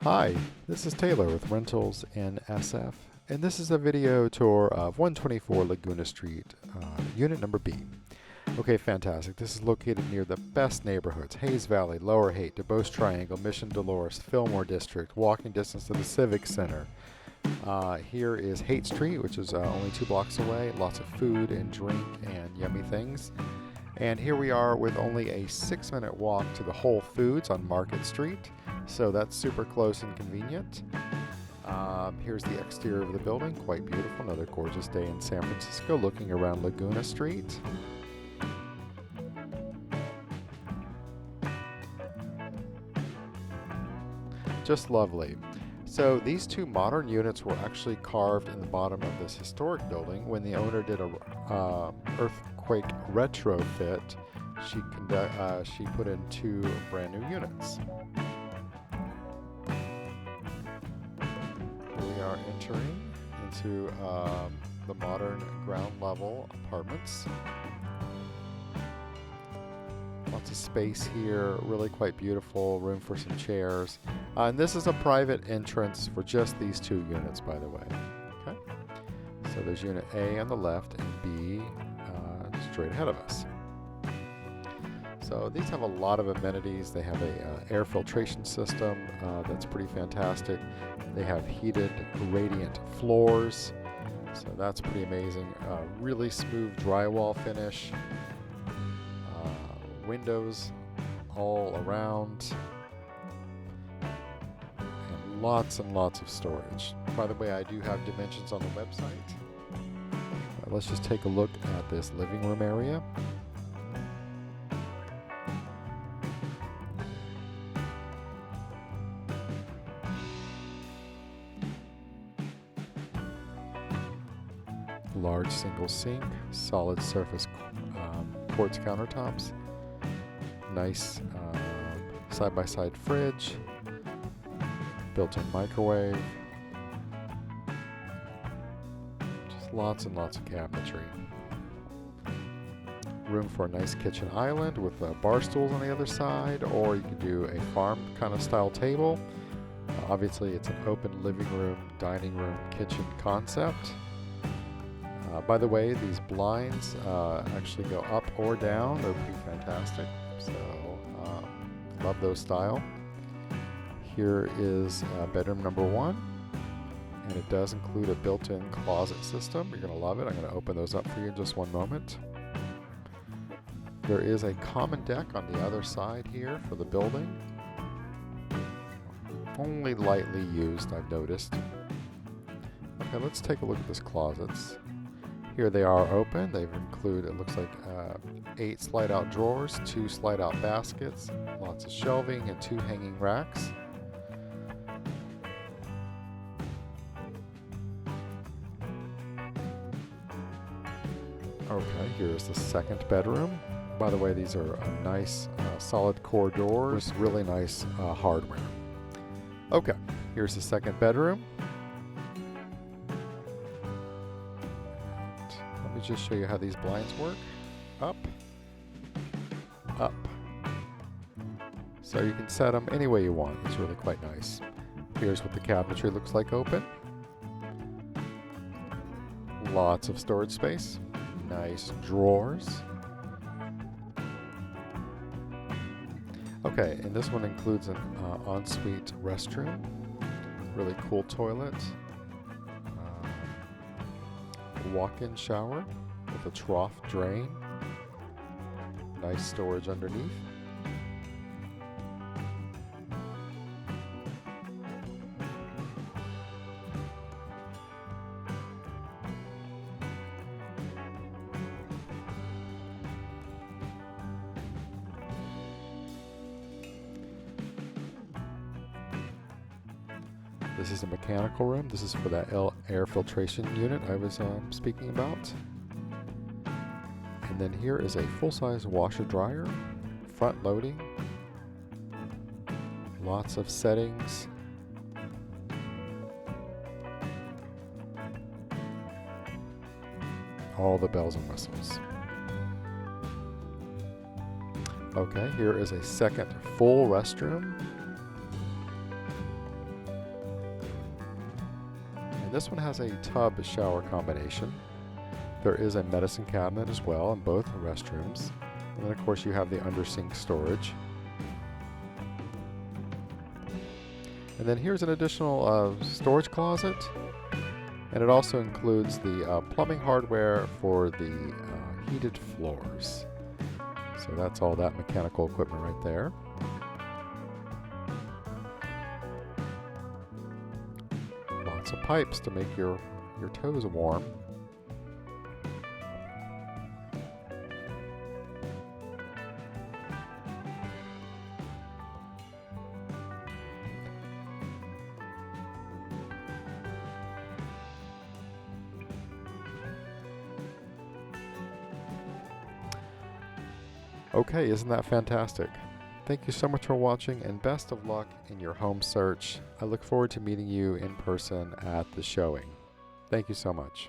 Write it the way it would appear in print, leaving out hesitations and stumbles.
Hi, this is Taylor with Rentals in SF, and this is a video tour of 124 Laguna Street, unit number B. Okay, fantastic. This is located near the best neighborhoods: Hayes Valley, Lower Haight, DuBois Triangle, Mission Dolores, Fillmore District, walking distance to the Civic Center. Here is Haight Street, which is only 2 blocks away. Lots of food and drink and yummy things. And here we are with only a 6-minute walk to the Whole Foods on Market Street. So that's super close and convenient. Here's the exterior of the building, quite beautiful. Another gorgeous day in San Francisco, looking around Laguna Street. Just lovely. So these two modern units were actually carved in the bottom of this historic building when the owner did a earthquake retrofit. She put in 2 brand new units. We are entering into the modern ground level apartments. Lots of space here, really quite beautiful, room for some chairs. And this is a private entrance for just these 2 units, by the way. Okay. So there's unit A on the left and B straight ahead of us. So these have a lot of amenities. They have a air filtration system that's pretty fantastic. They have heated radiant floors, so that's pretty amazing. Really smooth drywall finish. Windows all around, and lots of storage. By the way, I do have dimensions on the website. Let's just take a look at this living room area. Large single sink, solid surface quartz countertops. Nice side-by-side fridge, built-in microwave, just lots and lots of cabinetry. Room for a nice kitchen island with bar stools on the other side, or you can do a farm kind of style table. Obviously it's an open living room, dining room, kitchen concept. By the way, these blinds actually go up or down. They're pretty fantastic. So, love those style. Here is bedroom number 1, and it does include a built-in closet system. You're going to love it. I'm going to open those up for you in just one moment. There is a common deck on the other side here for the building. Only lightly used, I've noticed. Okay, let's take a look at these closets. Here they are open. They include, it looks like 8 slide-out drawers, 2 slide-out baskets, lots of shelving, and 2 hanging racks. Okay, here's the second bedroom. By the way, these are nice solid core doors, really nice hardware. Okay, here's the second bedroom. Let me just show you how these blinds work. Up, up. So you can set them any way you want. It's really quite nice. Here's what the cabinetry looks like open. Lots of storage space. Nice drawers. Okay, and this one includes an ensuite restroom. Really cool toilet. Walk-in shower with a trough drain. Nice storage underneath. This is a mechanical room. This is for that air filtration unit I was speaking about. And then here is a full-size washer dryer, front loading, lots of settings. All the bells and whistles. Okay, here is a second full restroom. this one has a tub shower combination. There is a medicine cabinet as well in both restrooms. And then of course you have the under sink storage. And then here's an additional storage closet. And it also includes the plumbing hardware for the heated floors. So that's all that mechanical equipment right there. Lots of pipes to make your toes warm. Okay, isn't that fantastic? Thank you so much for watching, and best of luck in your home search. I look forward to meeting you in person at the showing. Thank you so much.